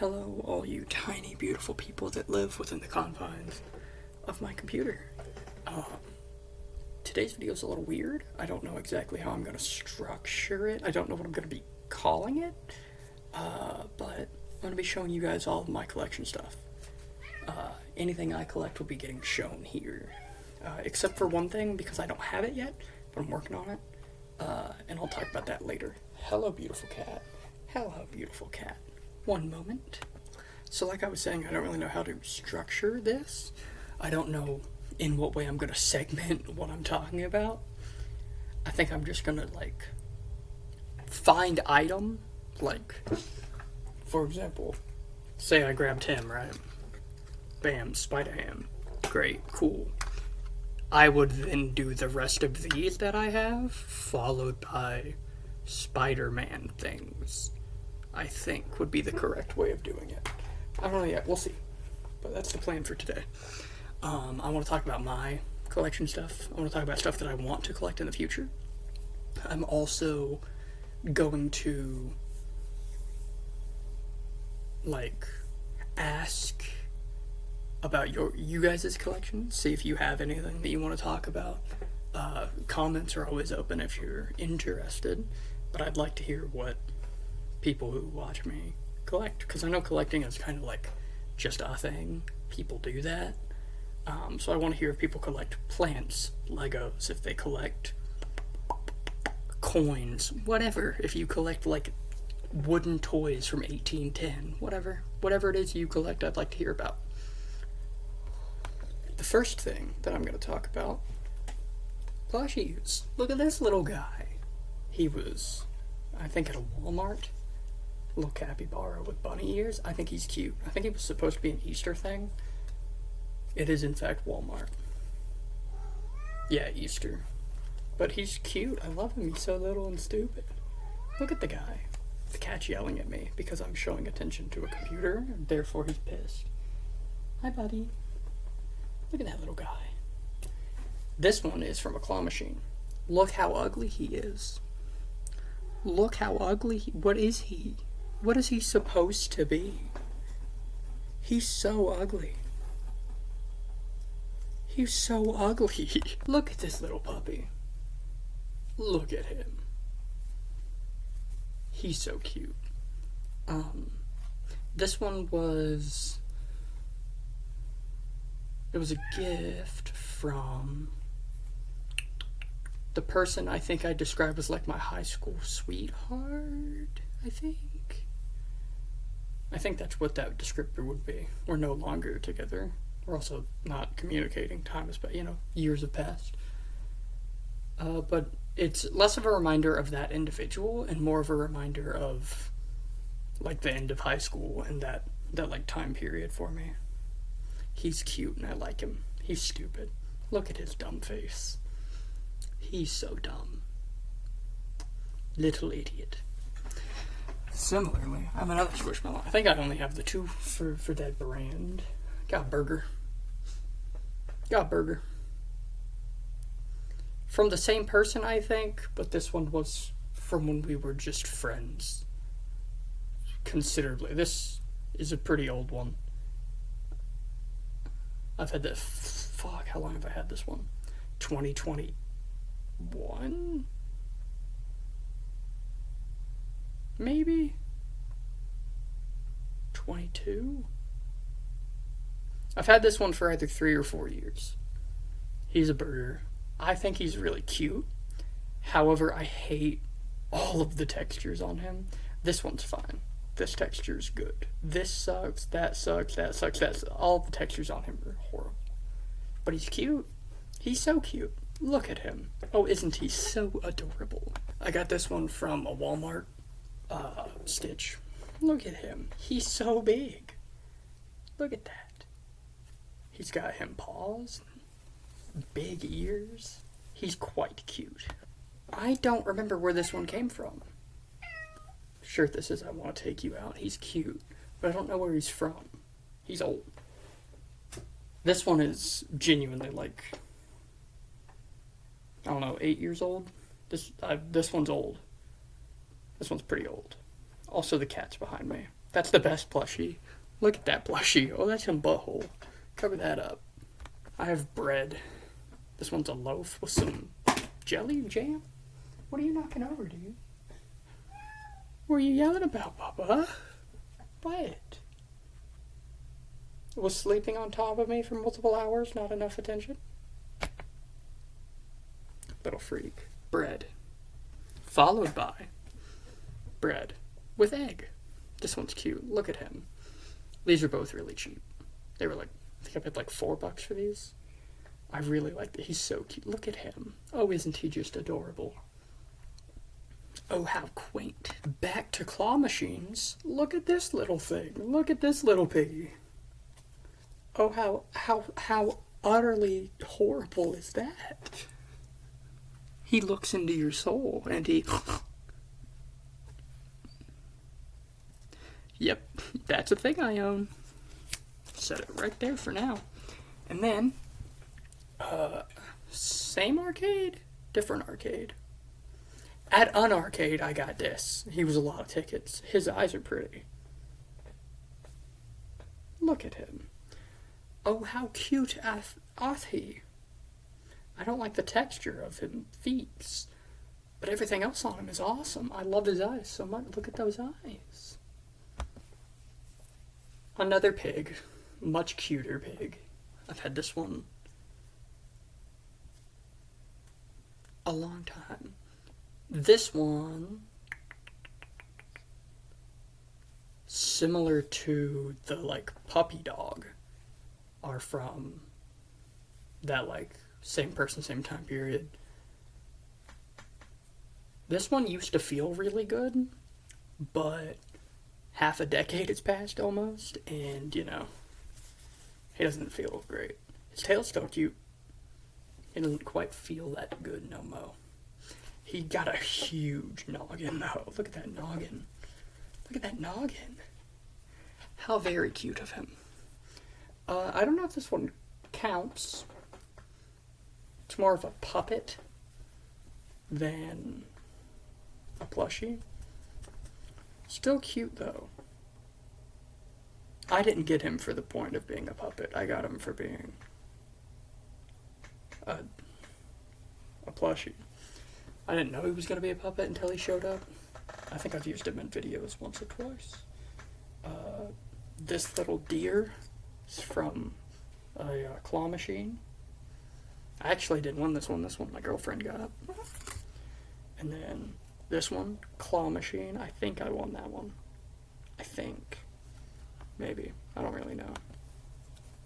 Hello, all you tiny, beautiful people that live within the confines of my computer. Today's video is a little weird. I don't know exactly how I'm going to structure it. I don't know what I'm going to be calling it. But I'm going to be showing you guys all of my collection stuff. Anything I collect will be getting shown here. Except for one thing, because I don't have it yet, but I'm working on it. And I'll talk about that later. Hello, beautiful cat. Hello, beautiful cat. One moment. So like I was saying, I don't really know how to structure this. I don't know in what way I'm going to segment what I'm talking about. I think I'm just going to, like, find item. Like, for example, say I grabbed him, right? Bam, Spider-Ham. Great, cool. I would then do the rest of these that I have, followed by Spider-Man things. I think would be the correct way of doing it. I don't know yet, we'll see. But that's the plan for today. I want to talk about my collection stuff. I want to talk about stuff that I want to collect in the future. I'm also going to, like, ask about you guys' collection. See if you have anything that you want to talk about. Comments are always open if you're interested. But I'd like to hear what people who watch me collect, because I know collecting is kind of like just a thing. People do that. So I want to hear if people collect plants, Legos, if they collect coins, whatever. If you collect like wooden toys from 1810, whatever it is you collect, I'd like to hear about. The first thing that I'm going to talk about, Plushies. Look at this little guy. He was, I think, at a Walmart. Little capybara with bunny ears. I think he's cute. I think he was supposed to be an Easter thing. It is, in fact, Walmart. Yeah, Easter. But he's cute. I love him. He's so little and stupid. Look at the guy. The cat's yelling at me because I'm showing attention to a computer, and therefore he's pissed. Hi, buddy. Look at that little guy. This one is from a claw machine. Look how ugly he is. Look how ugly what is he? What is he supposed to be? He's so ugly. He's so ugly. Look at this little puppy. Look at him. He's so cute. This one was... It was a gift from the person I think I described as like my high school sweetheart, I think that's what that descriptor would be. We're no longer together. We're also not communicating. Time has, years have passed. But it's less of a reminder of that individual and more of a reminder of, like, the end of high school and that like, time period for me. He's cute and I like him. He's stupid. Look at his dumb face. He's so dumb. Little idiot. Similarly, I have another Squishmallow. I think I only have the two for that brand. Got Burger. From the same person, I think, but this one was from when we were just friends. Considerably. This is a pretty old one. I've had that. Fuck, how long have I had this one? 2021? Maybe? 22? I've had this one for either 3 or 4 years. He's a burger. I think he's really cute. However, I hate all of the textures on him. This one's fine. This texture's good. This sucks, that sucks, that sucks, that's all the textures on him are horrible. But he's cute. He's so cute. Look at him. Oh, isn't he so adorable? I got this one from a Walmart Stitch. Look at him. He's so big. Look at that. He's got him paws, big ears. He's quite cute. I don't remember where this one came from. Shirt that says I want to take you out. He's cute, but I don't know where he's from. He's old. This one is genuinely like, I don't know, 8 years old. This one's old. This one's pretty old. Also, the cat's behind me. That's the best plushie. Look at that plushie. Oh, that's him butthole. Cover that up. I have bread. This one's a loaf with some jelly jam. What are you knocking over, dude? What are you yelling about, Papa? What? Was sleeping on top of me for multiple hours not enough attention? Little freak. Bread. Followed by bread with egg. This one's cute. Look at him. These are both really cheap. They were like, I think I paid like $4 for these. I really like that. He's so cute. Look at him. Oh, isn't he just adorable? Oh, how quaint. Back to claw machines. Look at this little thing. Look at this little piggy. Oh, how utterly horrible is that? He looks into your soul and he... Yep, that's a thing I own. Set it right there for now. And then, same arcade, different arcade. At an arcade, I got this. He was a lot of tickets. His eyes are pretty. Look at him. Oh, how cute ath he. I don't like the texture of him feet, but everything else on him is awesome. I love his eyes so much. Look at those eyes. Another pig. Much cuter pig. I've had this one a long time. This one, similar to the, like, puppy dog, are from that, like, same person, same time period. This one used to feel really good, but half a decade has passed almost, and, you know, he doesn't feel great. His tail's still cute. He doesn't quite feel that good no mo. He got a huge noggin, though. Look at that noggin. Look at that noggin. How very cute of him. I don't know if this one counts. It's more of a puppet than a plushie. Still cute, though. I didn't get him for the point of being a puppet. I got him for being a plushie. I didn't know he was going to be a puppet until he showed up. I think I've used him in videos once or twice. This little deer is from a claw machine. I actually didn't win this one. This one my girlfriend got. And then this one, claw machine. I think I won that one. I think. Maybe. I don't really know.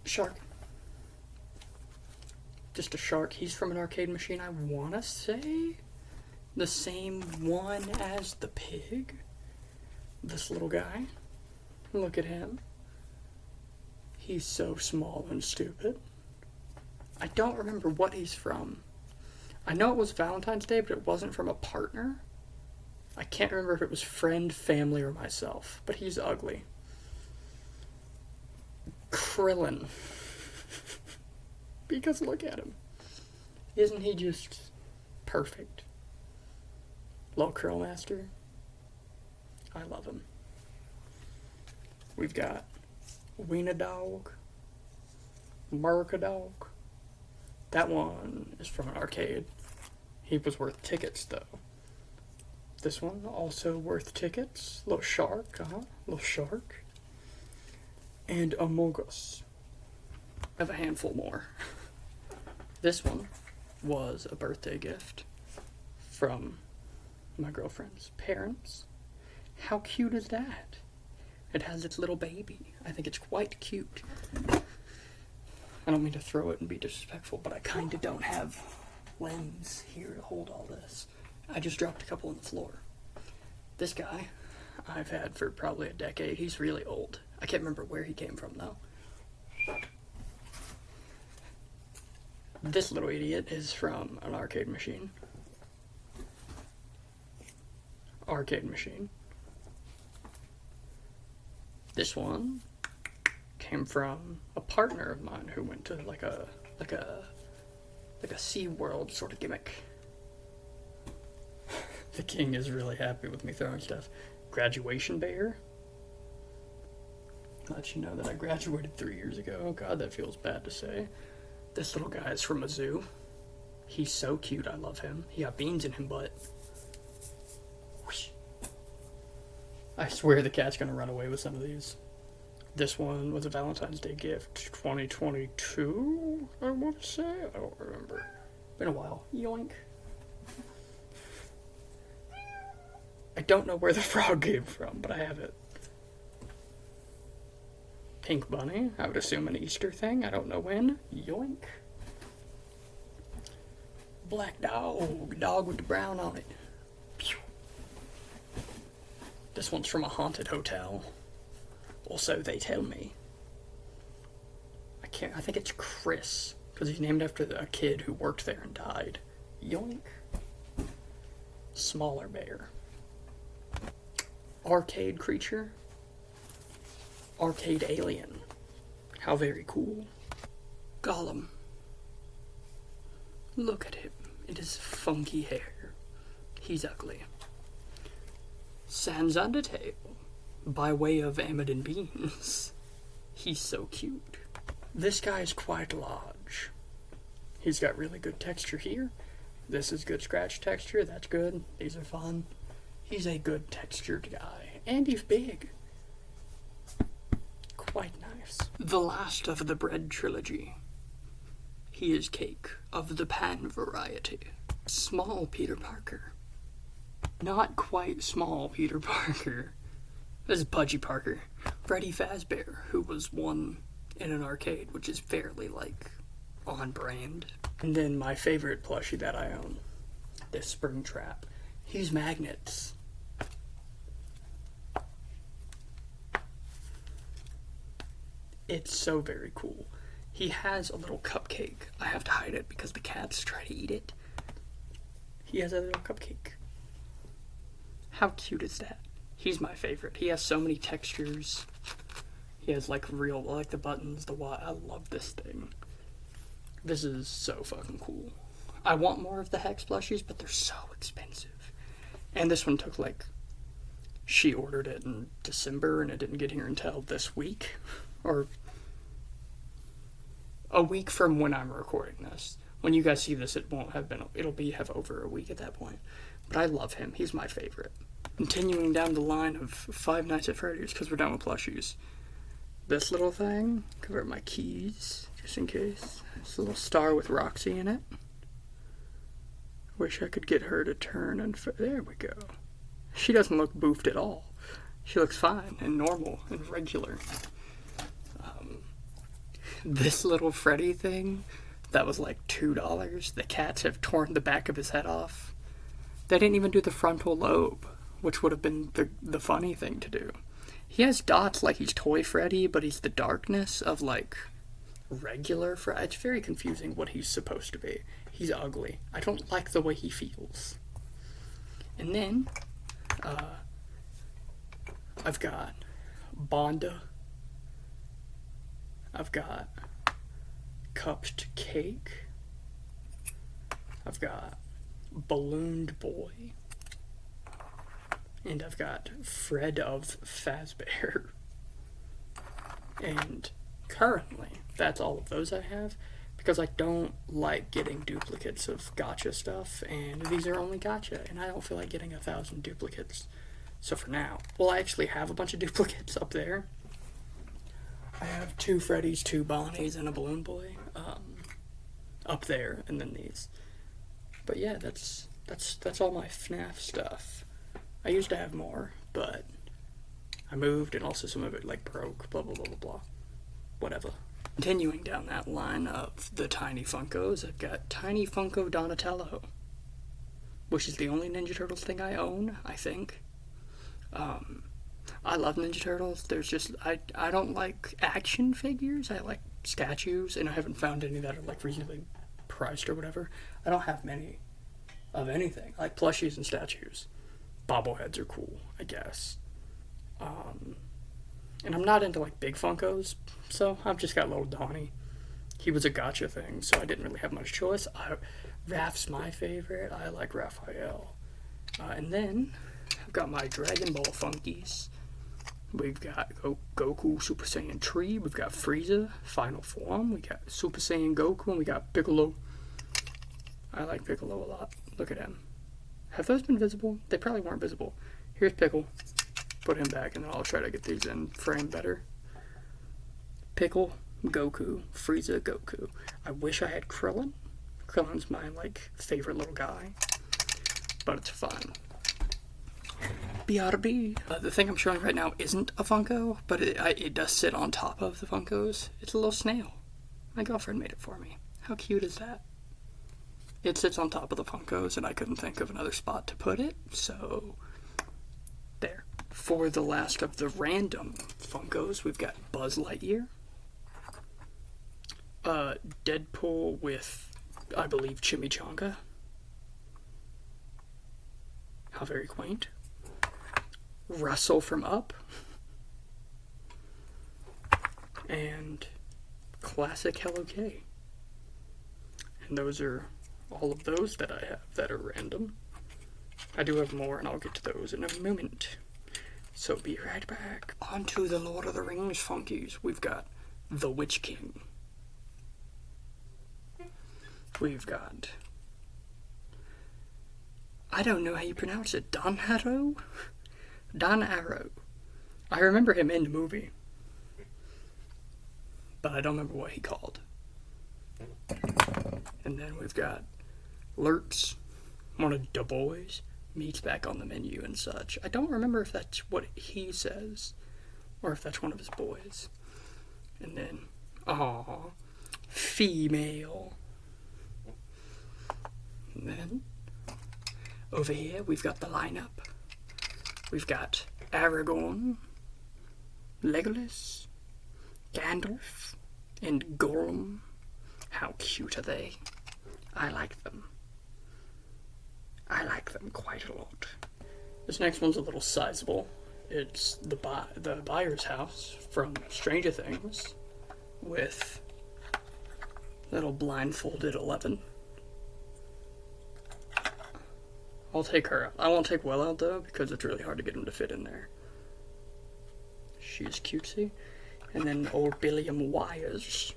Shark. Just a shark. He's from an arcade machine, I want to say. The same one as the pig. This little guy. Look at him. He's so small and stupid. I don't remember what he's from. I know it was Valentine's Day, but it wasn't from a partner. I can't remember if it was friend, family, or myself, but he's ugly. Krillin. Because look at him. Isn't he just perfect? Little Curl Master. I love him. We've got Wiener Dog, Merca Dog. That one is from an arcade. He was worth tickets, though. This one, also worth tickets. Little shark, little shark. And Among Us. I have a handful more. This one was a birthday gift from my girlfriend's parents. How cute is that? It has its little baby. I think it's quite cute. I don't mean to throw it and be disrespectful, but I kind of don't have lens here to hold all this. I just dropped a couple on the floor. This guy I've had for probably a decade. He's really old. I can't remember where he came from, though. This little idiot is from an arcade machine. Arcade machine. This one came from a partner of mine who went to like a SeaWorld sort of gimmick. The king is really happy with me throwing stuff. Graduation bear. let you know that I graduated 3 years ago. Oh god, that feels bad to say. This little guy is from a zoo. He's so cute, I love him. He got beans in him, but... Whoosh. I swear the cat's gonna run away with some of these. This one was a Valentine's Day gift. 2022, I want to say? I don't remember. Been a while. Yoink. I don't know where the frog came from, but I have it. Pink bunny. I would assume an Easter thing. I don't know when. Yoink. Black dog. Dog with the brown on it. Pew. This one's from a haunted hotel. Also, they tell me. I think it's Chris, because he's named after a kid who worked there and died. Yoink. Smaller bear. Arcade creature. Arcade alien. How very cool. Golem. Look at him. It is funky hair. He's ugly. Sans Undertale. By way of Amidon Beans. He's so cute. This guy's quite large. He's got really good texture here. This is good scratch texture. That's good. These are fun. He's a good textured guy. And he's big. Quite nice. The last of the bread trilogy. He is cake of the pan variety. Small Peter Parker. Not quite small Peter Parker. This is Pudgy Parker. Freddy Fazbear, who was one in an arcade, which is fairly, like, on brand. And then my favorite plushie that I own, this Springtrap. He's magnets. It's so very cool. He has a little cupcake. I have to hide it because the cats try to eat it. He has a little cupcake. How cute is that? He's my favorite. He has so many textures. He has like real, like the buttons, the why. I love this thing. This is so fucking cool. I want more of the Hex plushies, but they're so expensive. And this one took like, she ordered it in December and it didn't get here until this week. Or a week from when I'm recording this. When you guys see this, it won't have been, have over a week at that point. But I love him. He's my favorite. Continuing down the line of Five Nights at Freddy's, because we're done with plushies. This little thing, cover my keys, just in case. This little star with Roxy in it. Wish I could get her to turn and... there we go. She doesn't look boofed at all. She looks fine and normal and regular. This little Freddy thing, that was like $2. The cats have torn the back of his head off. They didn't even do the frontal lobe, which would have been the funny thing to do. He has dots like he's Toy Freddy, but he's the darkness of like regular Freddy. It's very confusing what he's supposed to be. He's ugly. I don't like the way he feels. And then, I've got Bonda. I've got Cupped Cake. I've got Ballooned Boy. And I've got Fred of Fazbear. And currently, that's all of those I have, because I don't like getting duplicates of gacha stuff, and these are only gacha, and I don't feel like getting 1,000 duplicates. So for now, well, I actually have a bunch of duplicates up there. I have 2 Freddys, 2 Bonnies, and a Balloon Boy up there, and then these. But yeah, that's all my FNAF stuff. I used to have more, but I moved, and also some of it like broke. Blah blah blah blah blah. Whatever. Continuing down that line of the Tiny Funkos, I've got Tiny Funko Donatello, which is the only Ninja Turtles thing I own, I think. I love Ninja Turtles. There's just, I don't like action figures. I like statues, and I haven't found any that are like reasonably priced or whatever. I don't have many of anything. I like plushies and statues. Bobbleheads are cool, I guess. And I'm not into like big Funkos, so I've just got little Donnie. He was a gacha thing, so I didn't really have much choice. Raph's my favorite. I like Raphael. And then I've got my Dragon Ball Funkies, We've got Goku Super Saiyan 3. We've got Frieza Final Form. We got Super Saiyan Goku, and we got Piccolo. I like Piccolo a lot. Look at him. Have those been visible? They probably weren't visible. Here's Pickle. Put him back, and then I'll try to get these in frame better. Pickle, Goku, Frieza, Goku. I wish I had Krillin. Krillin's my, favorite little guy. But it's fine. BRB. The thing I'm showing right now isn't a Funko, but it does sit on top of the Funkos. It's a little snail. My girlfriend made it for me. How cute is that? It sits on top of the Funkos, and I couldn't think of another spot to put it, so there. For the last of the random Funkos, we've got Buzz Lightyear, Deadpool with, I believe, Chimichanga. How very quaint. Russell from Up, and classic Hello K. And those are all of those that I have that are random. I do have more, and I'll get to those in a moment. So be right back. On to the Lord of the Rings Funkies. We've got the Witch King. We've got, I don't know how you pronounce it, Don Arrow? I remember him in the movie, but I don't remember what he called. And then we've got Lurtz, one of the boys. Meat's back on the menu and such. I don't remember if that's what he says, or if that's one of his boys. And then, female. And then, over here, we've got the lineup. We've got Aragorn, Legolas, Gandalf, and Gollum. How cute are they? I like them. I like them quite a lot. This next one's a little sizable. It's the buyer's house from Stranger Things with little blindfolded 11. I'll take her out. I won't take Will out, though, because it's really hard to get him to fit in there. She's cutesy. And then old Billiam Wires.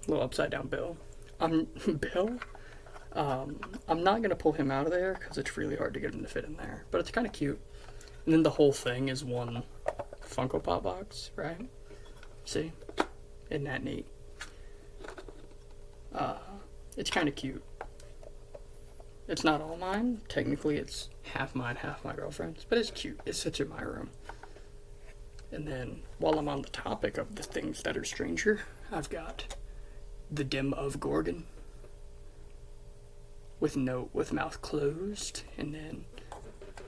Little upside-down Bill. Bill? I'm not going to pull him out of there, because it's really hard to get him to fit in there. But it's kind of cute. And then the whole thing is one Funko Pop box, right? See? Isn't that neat? It's kind of cute. It's not all mine. Technically, it's half mine, half my girlfriend's. But it's cute. It sits in my room. And then, while I'm on the topic of the things that are stranger, I've got the Dim of Gorgon. With mouth closed. And then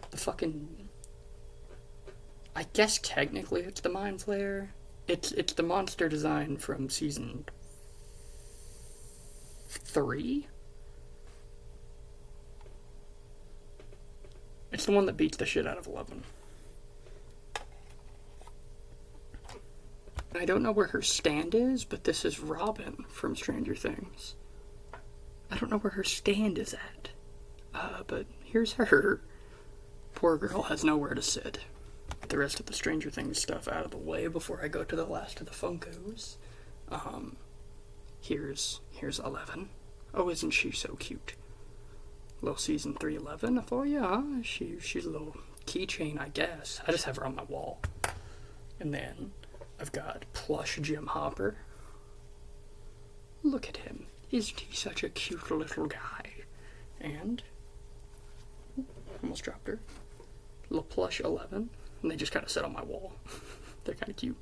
the fucking, I guess technically it's the Mind Flayer. It's the monster design from season 3. It's the one that beats the shit out of 11. I don't know where her stand is, but this is Robin from Stranger Things. I don't know where her stand is at. But here's her. Poor girl has nowhere to sit. The rest of the Stranger Things stuff out of the way before I go to the last of the Funkos. Here's 11. Oh, isn't she so cute? Little season 3 11 for you, huh? She's a little keychain, I guess. I just have her on my wall. And then I've got plush Jim Hopper. Look at him. Isn't he such a cute little guy? And almost dropped her. Little plush 11. And they just kind of sit on my wall. They're kind of cute.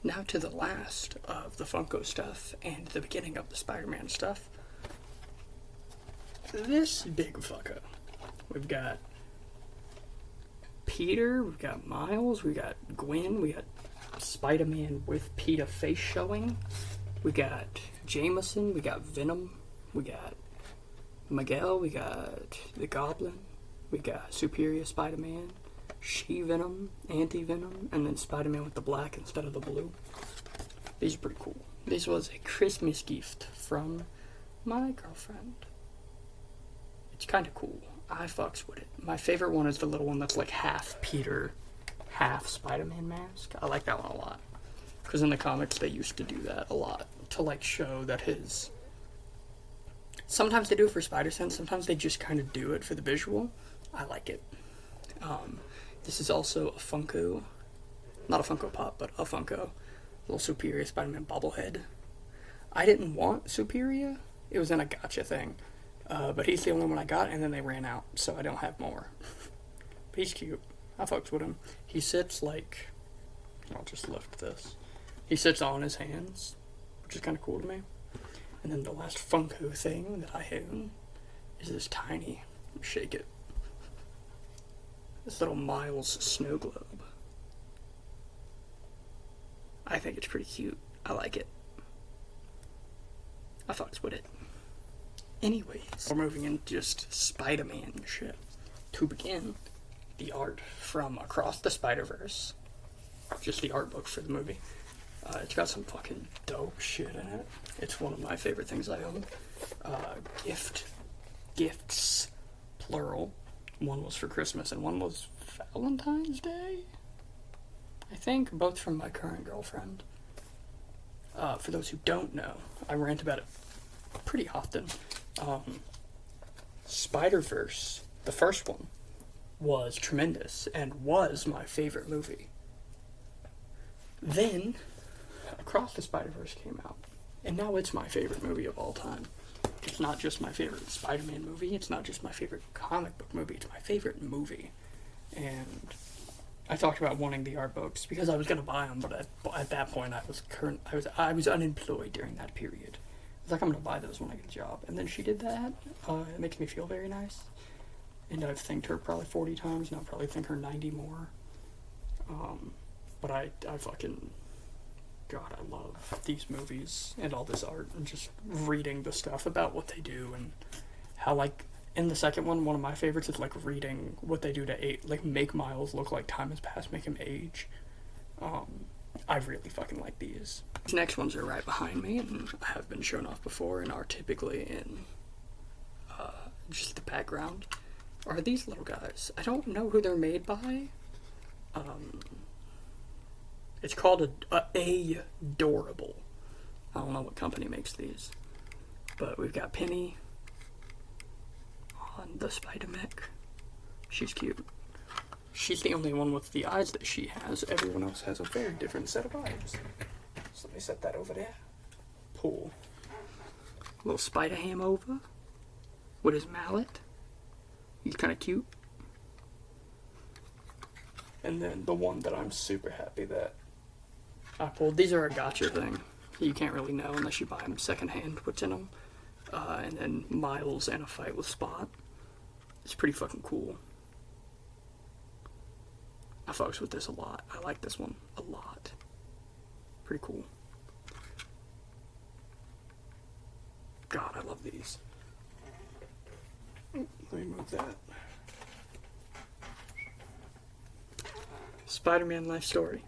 Now to the last of the Funko stuff and the beginning of the Spider-Man stuff. This big fucker. We've got Peter, we've got Miles, we got Gwen, we got Spider-Man with Peter face showing. We got Jameson, we got Venom, we got Miguel, we got the Goblin, we got Superior Spider-Man, She-Venom, Anti-Venom, and then Spider-Man with the black instead of the blue. These are pretty cool. This was a Christmas gift from my girlfriend. It's kind of cool. I fucks with it. My favorite one is the little one that's like half Peter, half Spider-Man mask. I like that one a lot. Because in the comics, they used to do that a lot. To, like, show that his... Sometimes they do it for Spider-Sense. Sometimes they just kind of do it for the visual. I like it. This is also a Funko. Not a Funko Pop, but a Funko. Little Superior Spider-Man bobblehead. I didn't want Superior. It was in a gotcha thing. But he's the only one I got, and then they ran out, so I don't have more. But he's cute. I fucks with him. He sits like... I'll just lift this. He sits on his hands, which is kind of cool to me. And then the last Funko thing that I own is this tiny... Shake it. This little Miles snow globe. I think it's pretty cute. I like it. I fucks with it. Anyways, we're moving into just Spider-Man shit. To begin, the art from Across the Spider-Verse. Just the art book for the movie. It's got some fucking dope shit in it. It's one of my favorite things I own. Gifts, plural. One was for Christmas and one was Valentine's Day? I think, both from my current girlfriend. For those who don't know, I rant about it pretty often. Spider-Verse, the first one, was tremendous and was my favorite movie. Then, Across the Spider-Verse came out, and now it's my favorite movie of all time. It's not just my favorite Spider-Man movie, it's not just my favorite comic book movie, it's my favorite movie. And I talked about wanting the art books because I was going to buy them, but at that point I was unemployed during that period. I was like, I'm going to buy those when I get a job. And then she did that. It makes me feel very nice. And I've thanked her probably 40 times, and I'll probably thank her 90 more. But I fucking... God, I love these movies and all this art and just reading the stuff about what they do and how, like, in the second one of my favorites is, like, reading what they do to make Miles look like time has passed, make him age. I really fucking like these. These next ones are right behind me and have been shown off before and are typically in just the background. Are these little guys? I don't know who they're made by. It's called Adorable. I don't know what company makes these. But we've got Penny on the Spider-Mech. She's cute. She's the only one with the eyes that she has. Everyone else has a very different set of eyes. So let me set that over there. Pull. Little Spider-Ham over with his mallet. He's kind of cute. And then the one that I'm super happy that I pulled. These are a gotcha thing. You can't really know unless you buy them secondhand what's in them. And then Miles and a fight with Spot. It's pretty fucking cool. I fucks with this a lot. I like this one a lot. Pretty cool. God, I love these. Let me move that. Spider-Man Life Story.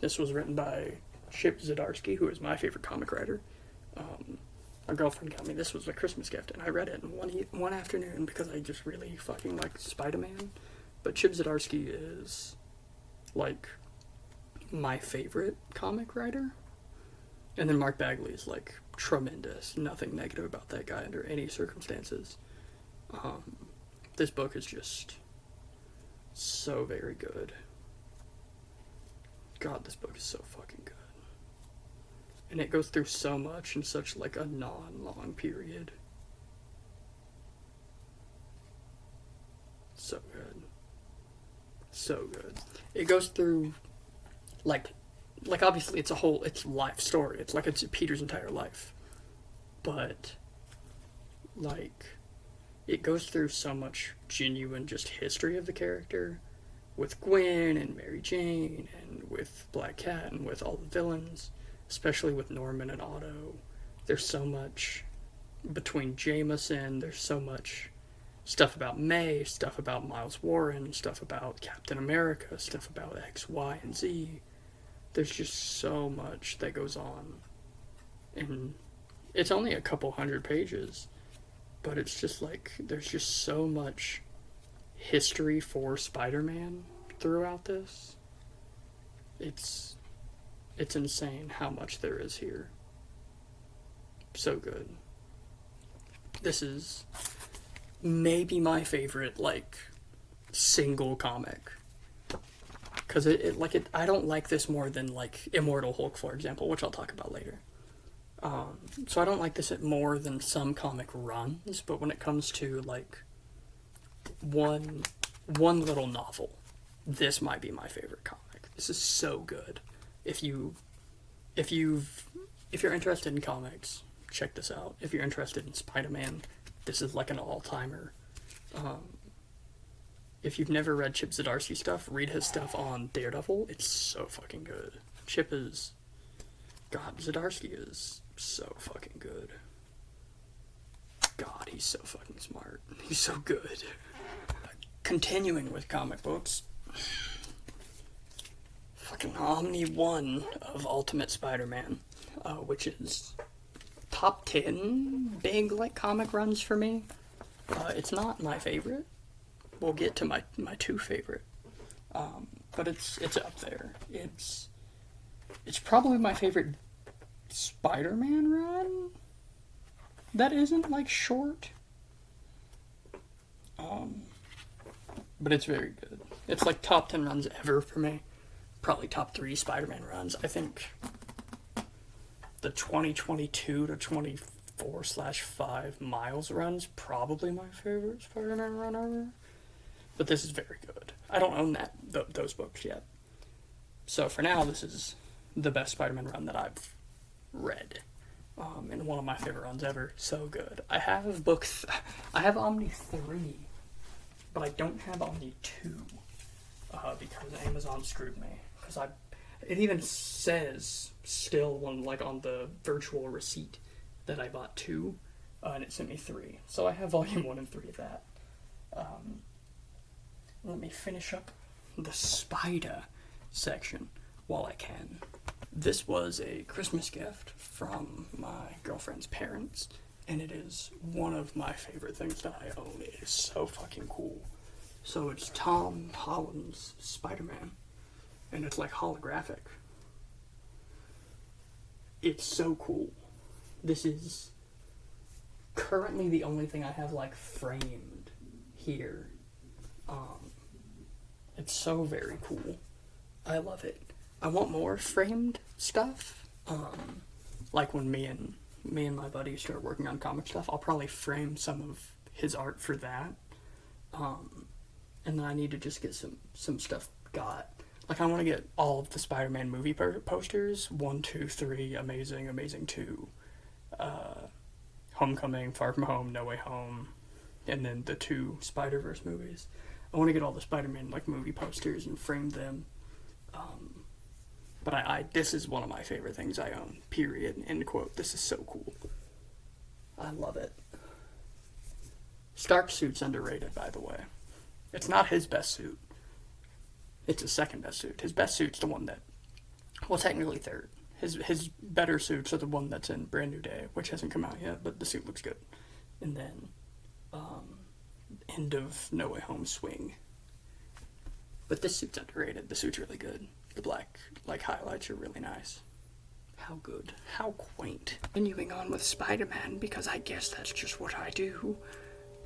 This was written by Chip Zdarsky, who is my favorite comic writer. A girlfriend got me. This was a Christmas gift, and I read it in one afternoon because I just really fucking like Spider-Man. But Chip Zdarsky is, like, my favorite comic writer. And then Mark Bagley is, like, tremendous. Nothing negative about that guy under any circumstances. This book is just so very good. God, this book is so fucking good. And it goes through so much in such, like, a non-long period. So good. So good. It goes through, like obviously it's life story. It's like it's Peter's entire life. But, like, it goes through so much genuine just history of the character. With Gwen and Mary Jane and with Black Cat and with all the villains. Especially with Norman and Otto. There's so much between Jameson. There's so much stuff about May, stuff about Miles Warren, stuff about Captain America, stuff about X, Y, and Z. There's just so much that goes on. And it's only a couple hundred pages. But it's just like, there's just so much history for Spider-Man throughout this. It's insane how much there is here. So good. This is maybe my favorite, like, single comic. Because I don't like this more than, like, Immortal Hulk, for example, which I'll talk about later. So I don't like this more than some comic runs, but when it comes to, like, one little novel, this might be my favorite comic. This is so good. If you're interested in comics, check this out. If you're interested in Spider-Man, this is like an all-timer. If you've never read Chip Zdarsky stuff, read his stuff on Daredevil. It's so fucking good. Zdarsky is so fucking good. God, he's so fucking smart. He's so good. Continuing with comic books, fucking Omni 1 of Ultimate Spider-Man, which is top 10 big, like, comic runs for me. It's not my favorite. We'll get to my two favorite. But it's up there. It's probably my favorite Spider-Man run that isn't, like, short. But it's very good. It's like top 10 runs ever for me. Probably top 3 Spider-Man runs. I think the 2022 to 24/5 Miles run's probably my favorite Spider-Man run ever. But this is very good. I don't own those books yet. So for now, this is the best Spider-Man run that I've read. And one of my favorite runs ever. So good. I have Omni 3, but I don't have Omni 2. Because Amazon screwed me. Because it even says still on the virtual receipt that I bought 2, and it sent me 3. So I have volume 1 and 3 of that. Let me finish up the Spider section while I can. This was a Christmas gift from my girlfriend's parents, and it is one of my favorite things that I own. It is so fucking cool. So it's Tom Holland's Spider-Man, and it's like holographic. It's so cool. This is currently the only thing I have, like, framed here. It's so very cool. I love it. I want more framed stuff. Like when me and my buddy start working on comic stuff, I'll probably frame some of his art for that. And then I need to just get some stuff got. Like, I want to get all of the Spider-Man movie posters. 1, 2, 3, Amazing, Amazing 2, Homecoming, Far From Home, No Way Home, and then the 2 Spider-Verse movies. I want to get all the Spider-Man, like, movie posters and frame them. But this is one of my favorite things I own, period, end quote. This is so cool. I love it. Stark's suit's underrated, by the way. It's not his best suit. It's his second best suit. His best suit's the one that, well, technically third. His better suits are the one that's in Brand New Day, which hasn't come out yet, but the suit looks good. And then, end of No Way Home swing. But this suit's underrated. The suit's really good. The black, like, highlights are really nice. How good. How quaint. Continuing on with Spider-Man, because I guess that's just what I do.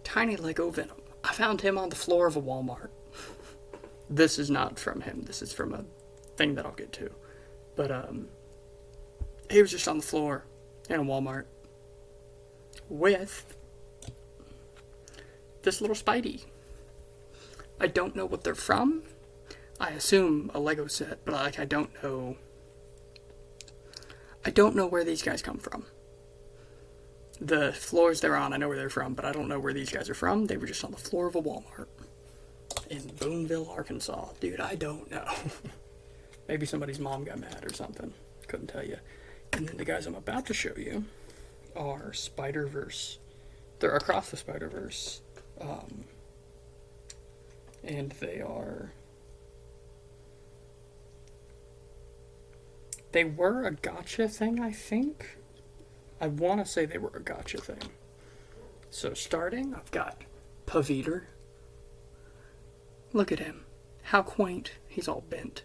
Tiny Lego Venom. I found him on the floor of a Walmart. This is not from him. This is from a thing that I'll get to. But, he was just on the floor in a Walmart with this little Spidey. I don't know what they're from. I assume a Lego set, but, like, I don't know where these guys come from. The floors they're on, I know where they're from, but I don't know where these guys are from. They were just on the floor of a Walmart in Boonville, Arkansas. Dude, I don't know. Maybe somebody's mom got mad or something. Couldn't tell you. And then the guys I'm about to show you are Spider-Verse. They're across the Spider-Verse. And they were a gotcha thing, I think. I want to say they were a gotcha thing. So starting, I've got Paviter. Look at him. How quaint. He's all bent.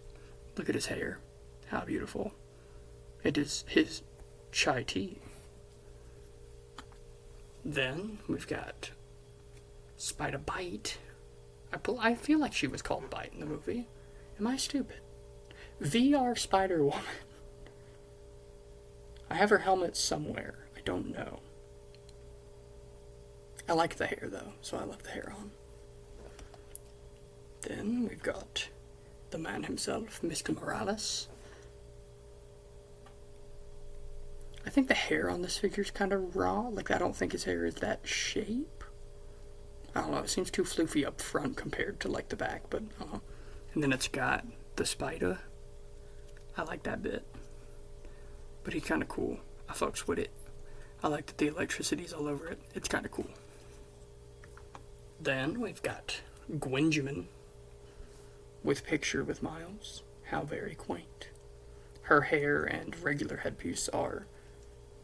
Look at his hair. How beautiful. It is his chai tea. Then we've got Spider Bite. I feel like she was called Bite in the movie. Am I stupid? VR Spider Woman. I have her helmet somewhere. I don't know. I like the hair though, so I left the hair on. Then we've got the man himself, Mr. Morales. I think the hair on this figure's kind of raw. Like, I don't think his hair is that shape. I don't know, it seems too floofy up front compared to, like, the back, but, And then it's got the spider. I like that bit. But he's kind of cool. I fucks with it. I like that the electricity's all over it. It's kind of cool. Then we've got Gwenjamin with picture with Miles. How very quaint. Her hair and regular headpiece are,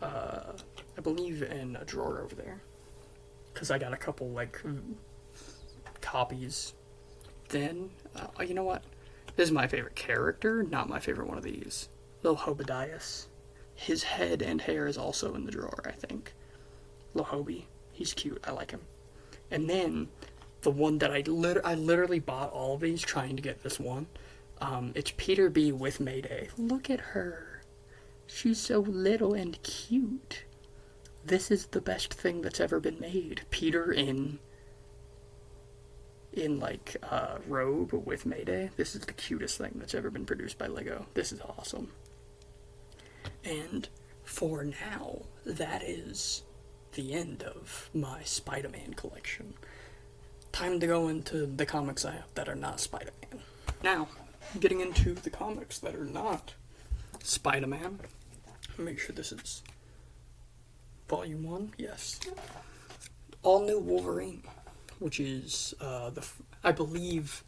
I believe, in a drawer over there. Because I got a couple, like, copies. Then, you know what? This is my favorite character, not my favorite one of these. Lil Hobadias. His head and hair is also in the drawer, I think. Lil Hobie. He's cute. I like him. And then, the one that I literally bought all of these trying to get this one. It's Peter B with Mayday. Look at her. She's so little and cute. This is the best thing that's ever been made. Peter in like, robe with Mayday. This is the cutest thing that's ever been produced by Lego. This is awesome. And for now, that is the end of my Spider-Man collection. Time to go into the comics I have that are not Spider-Man. Now, getting into the comics that are not Spider-Man. Make sure this is Volume 1. Yes. All New Wolverine, which is, I believe,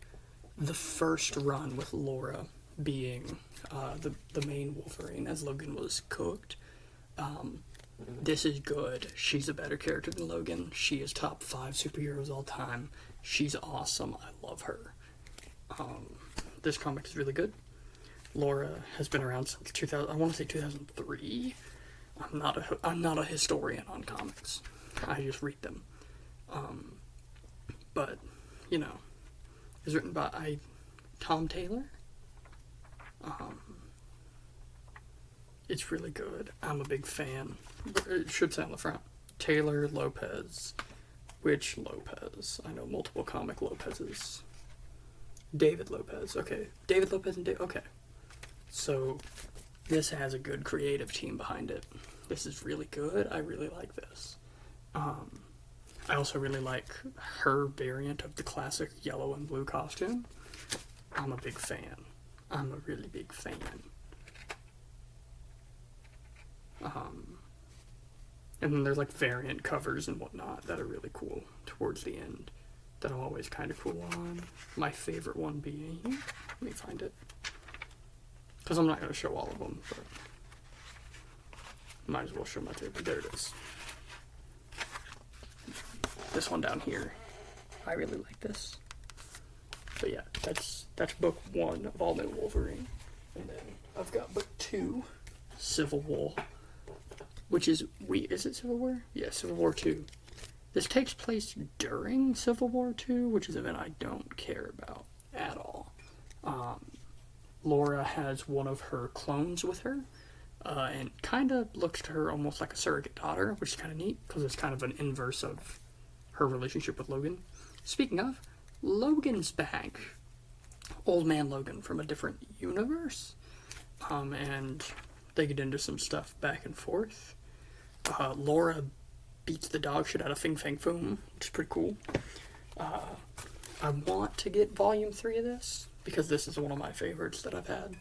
the first run with Laura being the main Wolverine, as Logan was cooked. This is good. She's a better character than Logan. She is top 5 superheroes all time. She's awesome. I love her. This comic is really good. Laura has been around since 2000. I want to say 2003. I'm not a historian on comics. I just read them. But you know, it's written by Tom Taylor. It's really good. I'm a big fan. It should say on the front. Taylor Lopez. Which Lopez? I know multiple comic Lopez's. David Lopez. Okay. David Lopez and David. Okay. So, this has a good creative team behind it. This is really good. I really like this. I also really like her variant of the classic yellow and blue costume. I'm a big fan. I'm a really big fan. And then there's like variant covers and whatnot that are really cool towards the end that I'm always kind of cool on. My favorite one being, let me find it, because I'm not going to show all of them, but might as well show my favorite. There it is. This one down here, I really like this. But yeah, that's book 1 of All New Wolverine. And then I've got book 2, Civil War, which is it Civil War? Yeah, Civil War 2. This takes place during Civil War 2, which is an event I don't care about at all. Laura has one of her clones with her, and kind of looks to her almost like a surrogate daughter, which is kind of neat, because it's kind of an inverse of her relationship with Logan. Speaking of, Logan's back. Old man Logan from a different universe. And they get into some stuff back and forth. Laura beats the dog shit out of Fing Fang Foom, which is pretty cool. I want to get volume 3 of this, because this is one of my favorites that I've had.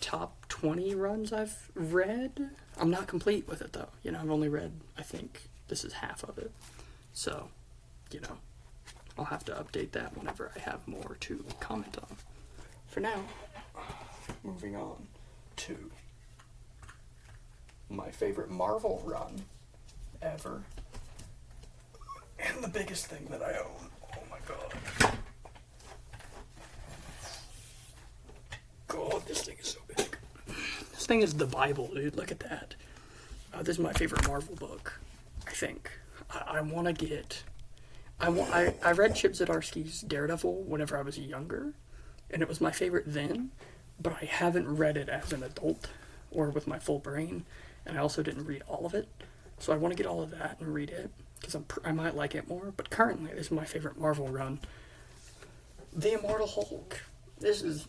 Top 20 runs I've read. I'm not complete with it, though. You know, I've only read, I think, this is half of it. So, you know, I'll have to update that whenever I have more to comment on. For now, moving on to my favorite Marvel run ever. And the biggest thing that I own. Oh my god. God, this thing is so big. This thing is the Bible, dude. Look at that. This is my favorite Marvel book, I think. I want to get... I read Chip Zdarsky's Daredevil whenever I was younger, and it was my favorite then, but I haven't read it as an adult or with my full brain, and I also didn't read all of it. So I want to get all of that and read it, because I might like it more. But currently, this is my favorite Marvel run. The Immortal Hulk. This is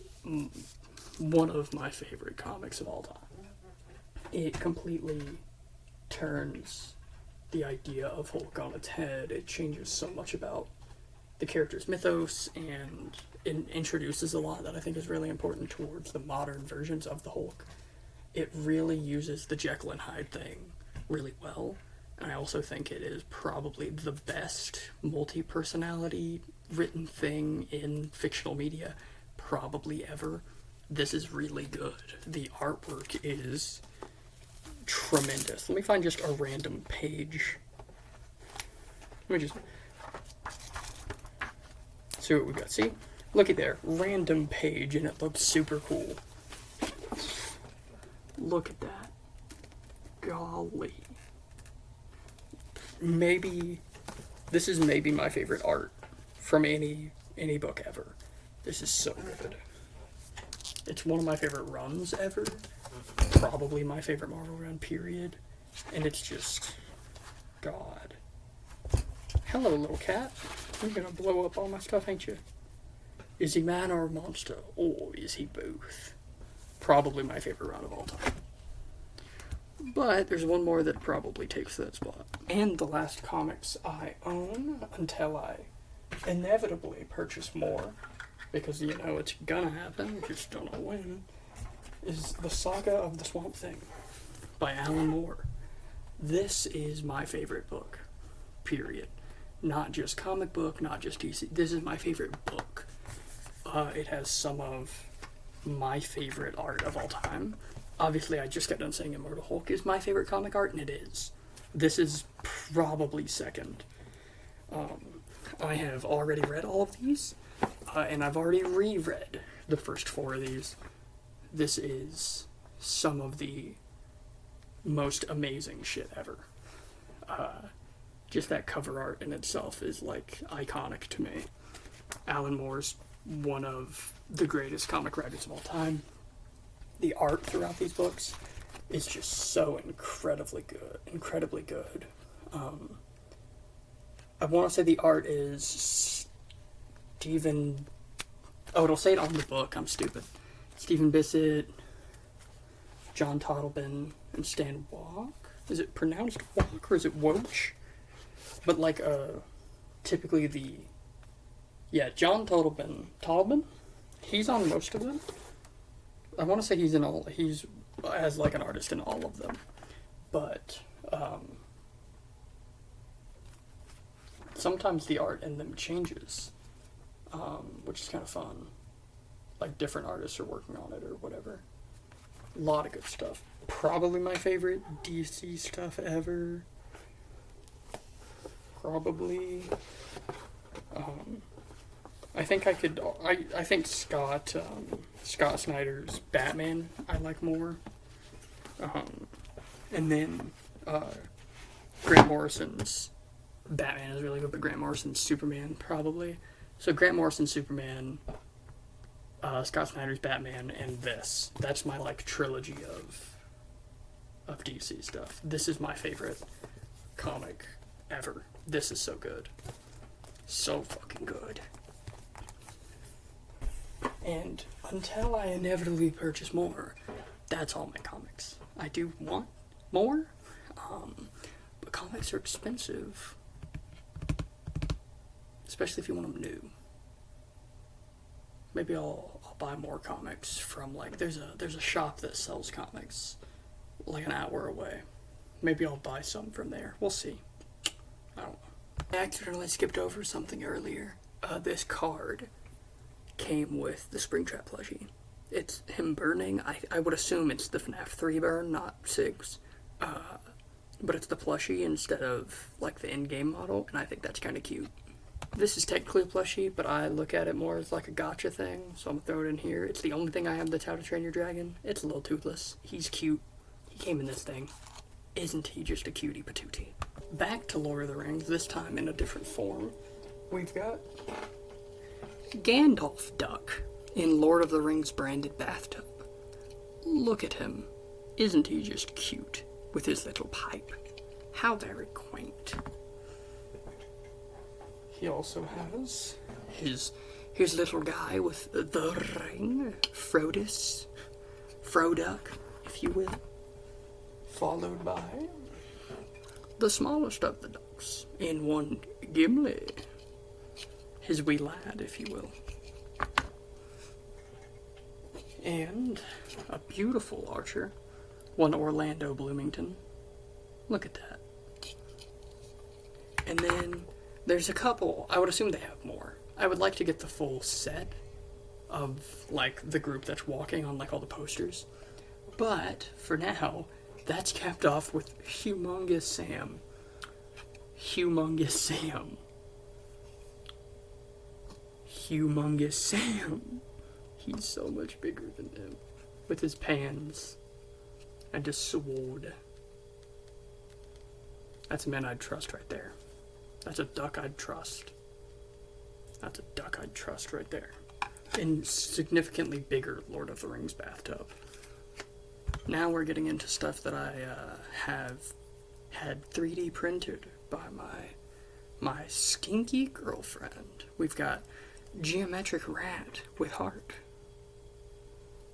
one of my favorite comics of all time. It completely turns the idea of Hulk on its head. It changes so much about the character's mythos, and it introduces a lot that I think is really important towards the modern versions of the Hulk. It really uses the Jekyll and Hyde thing really well, and I also think it is probably the best multi-personality written thing in fictional media probably ever. This is really good. The artwork is tremendous. Let me find just a random page. Let me just see what we got. See? Looky there. Random page, and it looks super cool. Look at that. Golly. Maybe, this is maybe my favorite art from any book ever. This is so good. It's one of my favorite runs ever. Probably my favorite Marvel run, period. And it's just, God. Hello, little cat. You're gonna blow up all my stuff, ain't you? Is he man or monster? Or is he both? Probably my favorite run of all time. But there's one more that probably takes that spot. And the last comics I own until I inevitably purchase more, because you know it's gonna happen, you just don't know when, is The Saga of the Swamp Thing by Alan Moore. This is my favorite book, period. Not just comic book, not just DC. This is my favorite book. It has some of my favorite art of all time. Obviously, I just got done saying Immortal Hulk is my favorite comic art, and it is. This is probably second. I have already read all of these, and I've already reread the first 4 of these. This is some of the most amazing shit ever. Just that cover art in itself is, like, iconic to me. Alan Moore's one of the greatest comic writers of all time. The art throughout these books is just so incredibly good. Incredibly good. I want to say the art is Stephen... Oh, it'll say it on the book. I'm stupid. Stephen Bissett, John Totleben, and Stan Walk. Is it pronounced Walk or is it Woach? But like, typically the... Yeah, John Totleben? He's on most of them. I want to say he's in all... He's as like an artist in all of them. But, sometimes the art in them changes, which is kind of fun. Like, different artists are working on it or whatever. A lot of good stuff. Probably my favorite DC stuff ever. Probably. I think I could... I think Scott Snyder's Batman I like more. And then Grant Morrison's Batman is really good, but Grant Morrison's Superman probably. So Grant Morrison's Superman, Scott Snyder's Batman, and this. That's my, like, trilogy of DC stuff. This is my favorite comic ever. This is so good. So fucking good. And until I inevitably purchase more, that's all my comics. I do want more, but comics are expensive. Especially if you want them new. Maybe I'll buy more comics from, like, there's a shop that sells comics like an hour away. Maybe I'll buy some from there. We'll see. I don't know. I accidentally skipped over something earlier. This card came with the Springtrap plushie. It's him burning. I would assume it's the FNAF 3 burn, not 6. but it's the plushie instead of like the in-game model, and I think that's kind of cute. This is technically a plushie, but I look at it more as like a gotcha thing, so I'm gonna throw it in here. It's the only thing I have that's How to Train Your Dragon. It's a little Toothless. He's cute. He came in this thing. Isn't he just a cutie patootie? Back to Lord of the Rings, this time in a different form. We've got Gandalf Duck in Lord of the Rings branded bathtub. Look at him. Isn't he just cute with his little pipe? How very quaint. He also has his little guy with the ring, Frodus, Froduck, if you will. Followed by the smallest of the ducks in one Gimli, his wee lad, if you will. And a beautiful archer, one Orlando Bloomington. Look at that. And then there's a couple, I would assume they have more. I would like to get the full set of, like, the group that's walking on, like, all the posters. But, for now, that's capped off with Humongous Sam. Humongous Sam. Humongous Sam. He's so much bigger than him. With his pans. And his sword. That's a man I'd trust right there. That's a duck I'd trust. That's a duck I'd trust right there. In significantly bigger Lord of the Rings bathtub. Now we're getting into stuff that I have had 3D printed by my skinky girlfriend. We've got Geometric Rat with heart.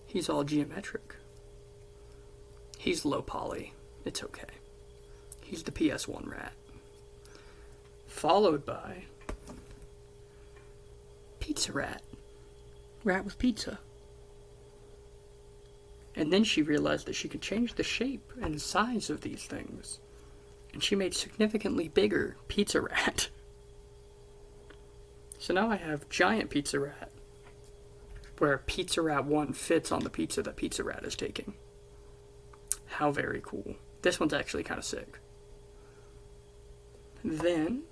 He's all geometric. He's low poly. It's okay. He's the PS1 rat. Followed by Pizza Rat. Rat with pizza. And then she realized that she could change the shape and size of these things. And she made significantly bigger Pizza Rat. So now I have giant Pizza Rat, where Pizza Rat 1 fits on the pizza that Pizza Rat is taking. How very cool. This one's actually kind of sick. Then,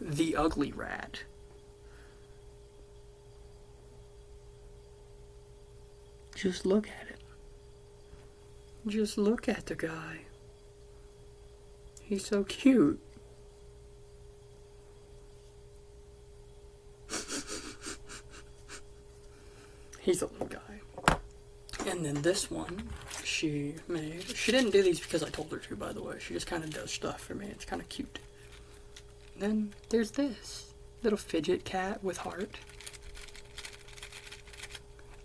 the Ugly Rat. Just look at it. Just look at the guy. He's so cute. He's a little guy. And then this one, she made. She didn't do these because I told her to, by the way. She just kind of does stuff for me. It's kind of cute. And then there's this little fidget cat with heart.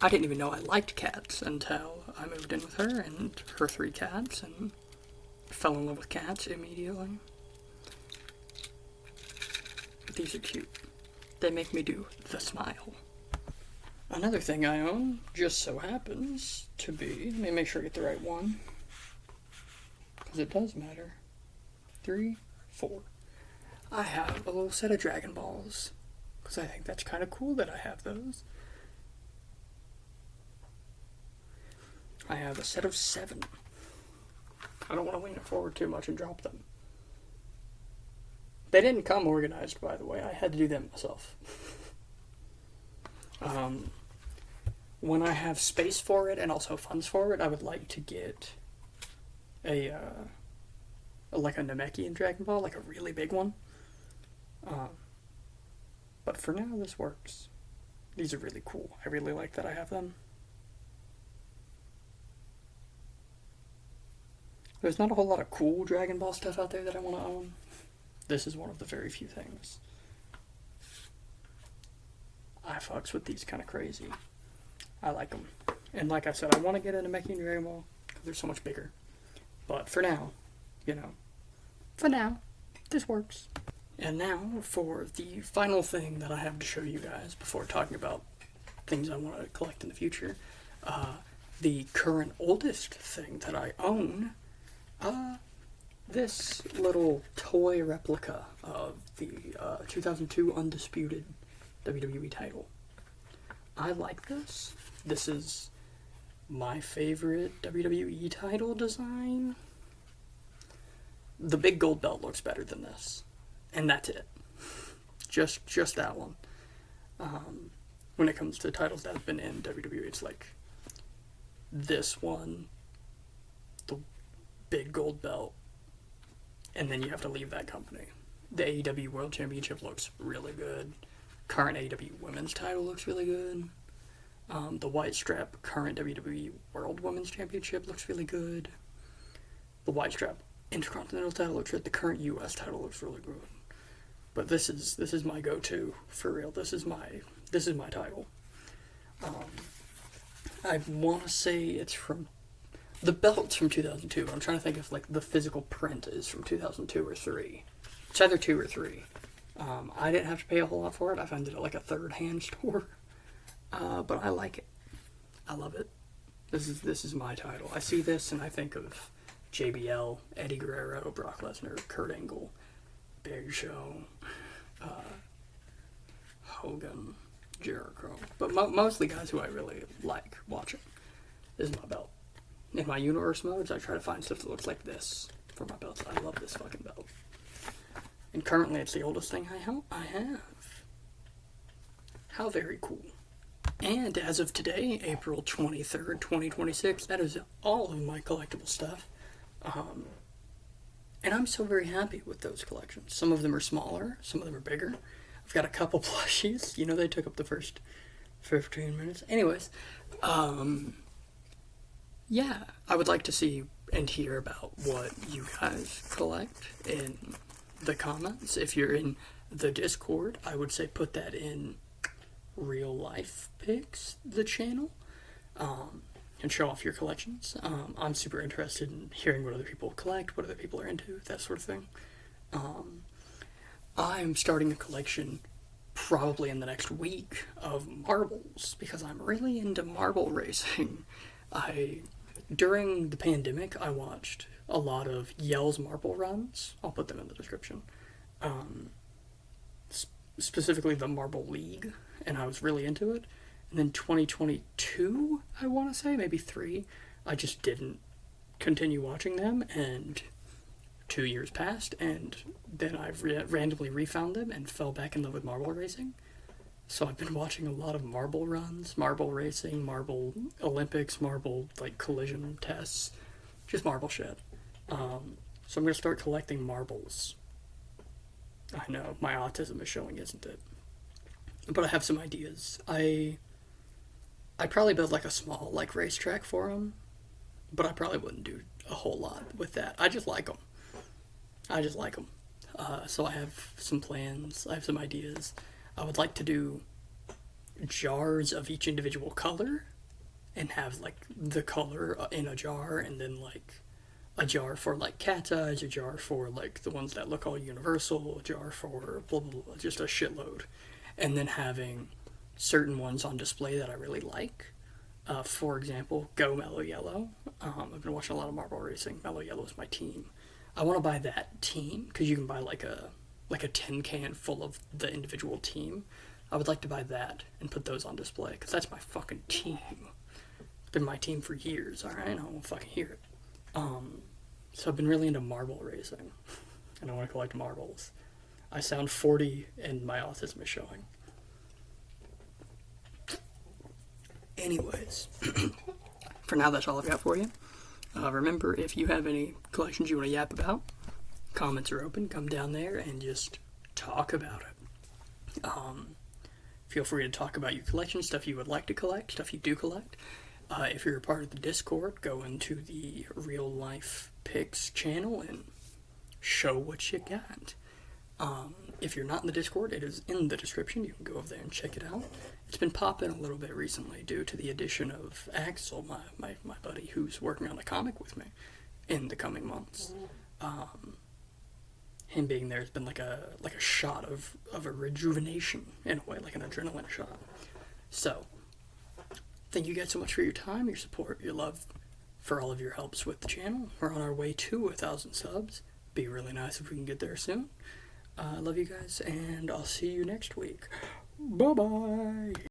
I didn't even know I liked cats until I moved in with her and her 3 cats and fell in love with cats immediately. But these are cute. They make me do the smile. Another thing I own just so happens to be, let me make sure I get the right one, because it does matter. 3, 4. I have a little set of Dragon Balls, because I think that's kind of cool that I have those. I have a set of 7. I don't want to lean it forward too much and drop them. They didn't come organized, by the way. I had to do them myself. When I have space for it and also funds for it, I would like to get like a Namekian Dragon Ball, like a really big one. But for now, this works. These are really cool. I really like that I have them. There's not a whole lot of cool Dragon Ball stuff out there that I want to own. This is one of the very few things. I fucks with these kind of crazy. I like them. And like I said, I want to get a Namekian Dragon Ball because they're so much bigger. But for now, for now, this works. And now for the final thing that I have to show you guys before talking about things I want to collect in the future. The current oldest thing that I own. This little toy replica of the 2002 Undisputed WWE title. I like this. This is My favorite WWE title design? The big gold belt looks better than this. And that's it. Just that one. When it comes to titles that have been in WWE, it's like this one, the big gold belt, and then you have to leave that company. The AEW World Championship looks really good. Current AEW Women's title looks really good. The white strap current WWE World Women's Championship looks really good. The white strap Intercontinental title looks good. The current US title looks really good. But this is my go-to for real. This is my title. I want to say it's from the belt's from 2002. I'm trying to think if like the physical print is from 2002 or 3. It's either 2 or 3. I didn't have to pay a whole lot for it. I found it at like a third-hand store. But I like it. I love it. This is my title. I see this and I think of JBL, Eddie Guerrero, Brock Lesnar, Kurt Angle, Big Show, Hogan, Jericho. But mostly guys who I really like watching. This is my belt. In my universe modes, I try to find stuff that looks like this for my belts. I love this fucking belt. And currently it's the oldest thing I have. How very cool. And as of today, April 23rd, 2026, that is all of my collectible stuff. And I'm so very happy with those collections. Some of them are smaller, some of them are bigger. I've got a couple plushies. You know, they took up the first 15 minutes. Anyways, yeah, I would like to see and hear about what you guys collect in the comments. If you're in the Discord, I would say put that in real life pics, the channel, and show off your collections. I'm super interested in hearing what other people collect, what other people are into, that sort of thing. I'm starting a collection probably in the next week of marbles because I'm really into marble racing. During the pandemic, I watched a lot of Jelles marble runs. I'll put them in the description. Specifically the Marble League, and I was really into it. And then 2022, I want to say, maybe 3, I just didn't continue watching them, and 2 years passed, and then I randomly refound them and fell back in love with marble racing. So I've been watching a lot of marble runs, marble racing, marble Olympics, marble, like, collision tests, just marble shit. So I'm going to start collecting marbles. I know, my autism is showing, isn't it? But I have some ideas. I'd probably build like a small like racetrack for them, but I probably wouldn't do a whole lot with that. I just like them. So I have some plans. I have some ideas. I would like to do jars of each individual color and have like the color in a jar, and then like a jar for like cat's eyes, a jar for like the ones that look all universal, a jar for blah blah blah, just a shitload. And then having certain ones on display that I really like. For example, Go Mellow Yellow. I've been watching a lot of marble racing. Mellow Yellow is my team. I want to buy that team because you can buy like a tin can full of the individual team. I would like to buy that and put those on display because that's my fucking team. Been my team for years. All right, I won't fucking hear it. So I've been really into marble racing, and I want to collect marbles. I sound 40, and my autism is showing. Anyways, for now, that's all I've got for you. Remember, if you have any collections you want to yap about, comments are open. Come down there and just talk about it. Feel free to talk about your collection, stuff you would like to collect, stuff you do collect. If you're a part of the Discord, go into the Real Life Pics channel and show what you got. If you're not in the Discord, it is in the description. You can go over there and check it out. It's been popping a little bit recently due to the addition of Axel, my buddy, who's working on a comic with me in the coming months. Him being there has been like a shot of a rejuvenation in a way, like an adrenaline shot. So, thank you guys so much for your time, your support, your love, for all of your helps with the channel. We're on our way to 1,000 subs. Be really nice if we can get there soon. I love you guys, and I'll see you next week. Bye-bye.